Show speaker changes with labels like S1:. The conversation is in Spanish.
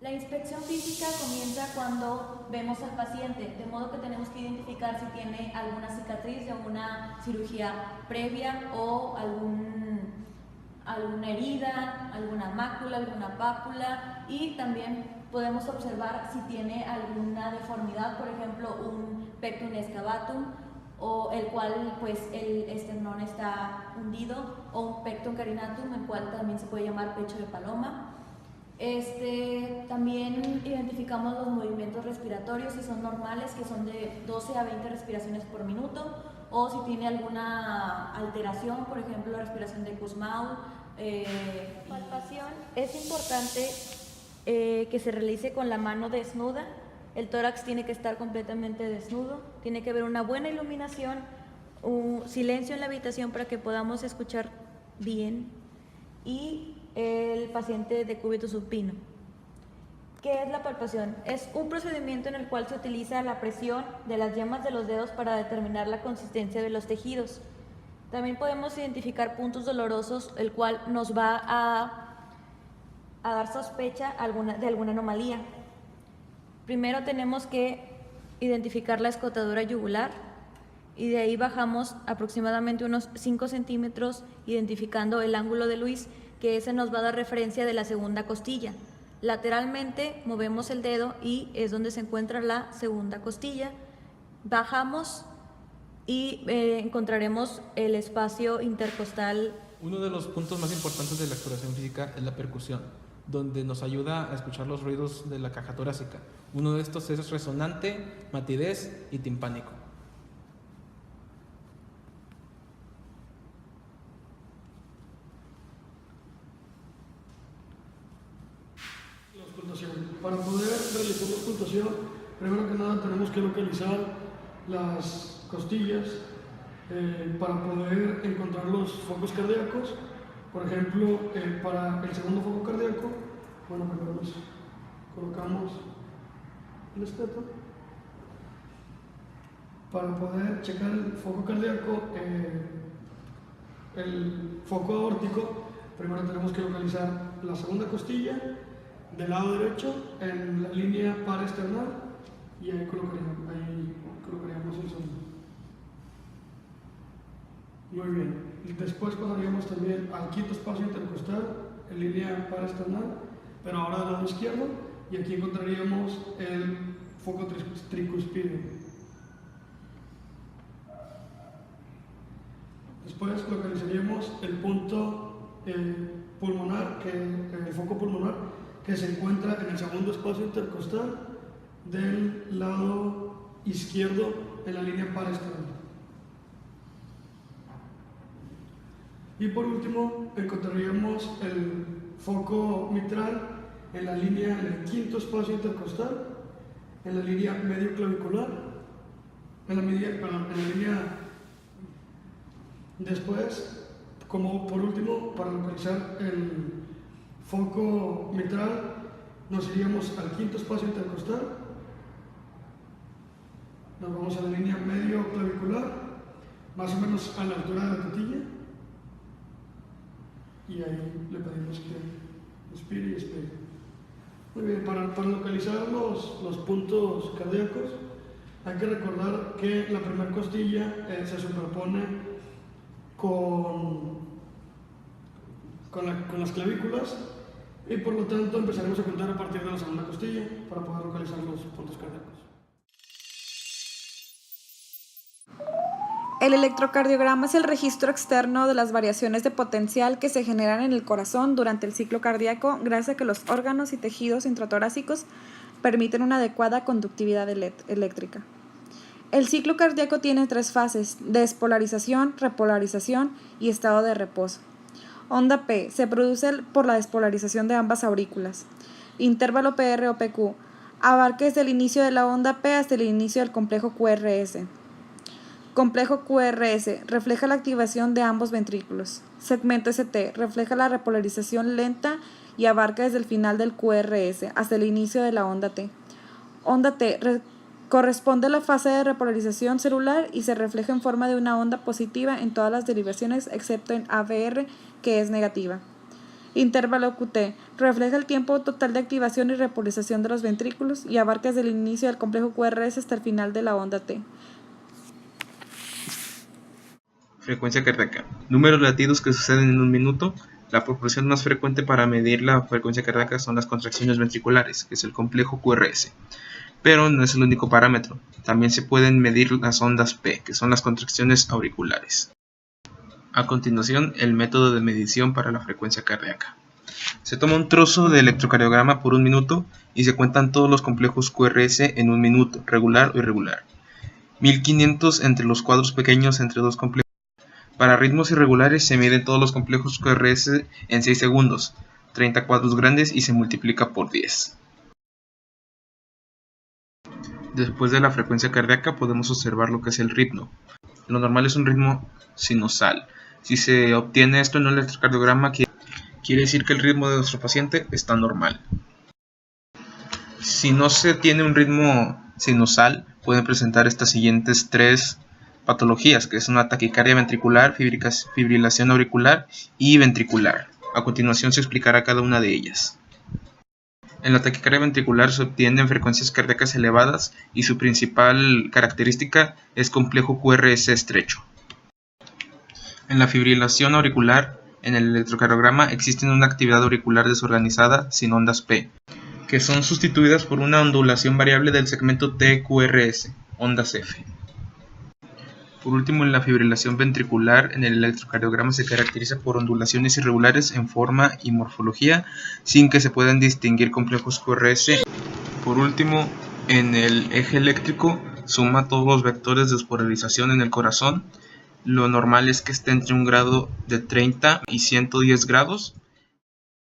S1: La inspección física comienza cuando vemos al paciente, de modo que tenemos que identificar si tiene alguna cicatriz de una cirugía previa o alguna herida, alguna mácula, alguna pápula, y también podemos observar si tiene alguna deformidad, por ejemplo un pectum excavatum, o el cual pues el esternón está hundido, o un pectum carinatum, el cual también se puede llamar pecho de paloma. También identificamos los movimientos respiratorios, si son normales, que son de 12 a 20 respiraciones por minuto, o si tiene alguna alteración, por ejemplo, la respiración de Kussmaul. Palpación. Es importante que se realice con la mano desnuda. El tórax tiene que estar completamente desnudo, tiene que haber una buena iluminación, un silencio en la habitación para que podamos escuchar bien, y el paciente decúbito supino. ¿Qué es la palpación? Es un procedimiento en el cual se utiliza la presión de las yemas de los dedos para determinar la consistencia de los tejidos. También podemos identificar puntos dolorosos, el cual nos va a dar sospecha de alguna anomalía. Primero tenemos que identificar la escotadura yugular, y de ahí bajamos aproximadamente unos 5 centímetros identificando el ángulo de Luis, que ese nos va a dar referencia de la segunda costilla. Lateralmente movemos el dedo y es donde se encuentra la segunda costilla. Bajamos y encontraremos el espacio intercostal.
S2: Uno de los puntos más importantes de la exploración física es la percusión, donde nos ayuda a escuchar los ruidos de la caja torácica. Uno de estos es resonante, matidez y timpánico.
S3: La auscultación. Para poder realizar la auscultación, primero que nada tenemos que localizar las costillas para poder encontrar los focos cardíacos. Por ejemplo, para el segundo foco cardíaco, bueno, primero nos colocamos el esteto. Para poder checar el foco cardíaco, el foco aórtico, primero tenemos que localizar la segunda costilla del lado derecho en la línea paraesternal, y ahí colocaríamos el sonido. Muy bien. Y después pasaríamos también al quinto espacio intercostal en línea paraesternal, pero ahora del lado izquierdo, y aquí encontraríamos el foco tricuspideo. Después localizaríamos el punto pulmonar, el foco pulmonar, que se encuentra en el segundo espacio intercostal del lado izquierdo en la línea paraesternal. Y por último encontraríamos el foco mitral en el quinto espacio intercostal, en la línea medio clavicular, en la línea. Después, como por último, para localizar el foco mitral, nos iríamos al quinto espacio intercostal, nos vamos a la línea medio clavicular, más o menos a la altura de la tetilla, y ahí le pedimos que inspire y expire. Muy bien, para localizar los puntos cardíacos, hay que recordar que la primera costilla se superpone con las clavículas, y por lo tanto empezaremos a contar a partir de la segunda costilla para poder localizar los puntos cardíacos.
S4: El electrocardiograma es el registro externo de las variaciones de potencial que se generan en el corazón durante el ciclo cardíaco, gracias a que los órganos y tejidos intratorácicos permiten una adecuada conductividad eléctrica. El ciclo cardíaco tiene 3 fases: despolarización, repolarización y estado de reposo. Onda P se produce por la despolarización de ambas aurículas. Intervalo PR o PQ abarca desde el inicio de la onda P hasta el inicio del complejo QRS. Complejo QRS refleja la activación de ambos ventrículos. Segmento ST refleja la repolarización lenta y abarca desde el final del QRS hasta el inicio de la onda T. Onda T corresponde a la fase de repolarización celular y se refleja en forma de una onda positiva en todas las derivaciones excepto en AVR, que es negativa. Intervalo QT. Refleja el tiempo total de activación y repolarización de los ventrículos y abarca desde el inicio del complejo QRS hasta el final de la onda T.
S2: Frecuencia cardíaca. Número de latidos que suceden en un minuto. La proporción más frecuente para medir la frecuencia cardíaca son las contracciones ventriculares, que es el complejo QRS. Pero no es el único parámetro. También se pueden medir las ondas P, que son las contracciones auriculares. A continuación, el método de medición para la frecuencia cardíaca. Se toma un trozo de electrocardiograma por un minuto y se cuentan todos los complejos QRS en un minuto, regular o irregular. 1500 entre los cuadros pequeños entre dos complejos. Para ritmos irregulares se miden todos los complejos QRS en 6 segundos, 30 cuadros grandes y se multiplica por 10. Después de la frecuencia cardíaca podemos observar lo que es el ritmo. Lo normal es un ritmo sinusal. Si se obtiene esto en un electrocardiograma, quiere decir que el ritmo de nuestro paciente está normal. Si no se tiene un ritmo sinusal, pueden presentar estas siguientes 3 patologías, que es una taquicardia ventricular, fibrilación auricular y ventricular. A continuación se explicará cada una de ellas. En la taquicardia ventricular se obtienen frecuencias cardíacas elevadas y su principal característica es complejo QRS estrecho. En la fibrilación auricular, en el electrocardiograma existe una actividad auricular desorganizada sin ondas P, que son sustituidas por una ondulación variable del segmento TQRS, ondas F. Por último, en la fibrilación ventricular, en el electrocardiograma se caracteriza por ondulaciones irregulares en forma y morfología, sin que se puedan distinguir complejos QRS. Por último, en el eje eléctrico, suma todos los vectores de despolarización en el corazón. Lo normal es que esté entre un grado de 30 y 110 grados.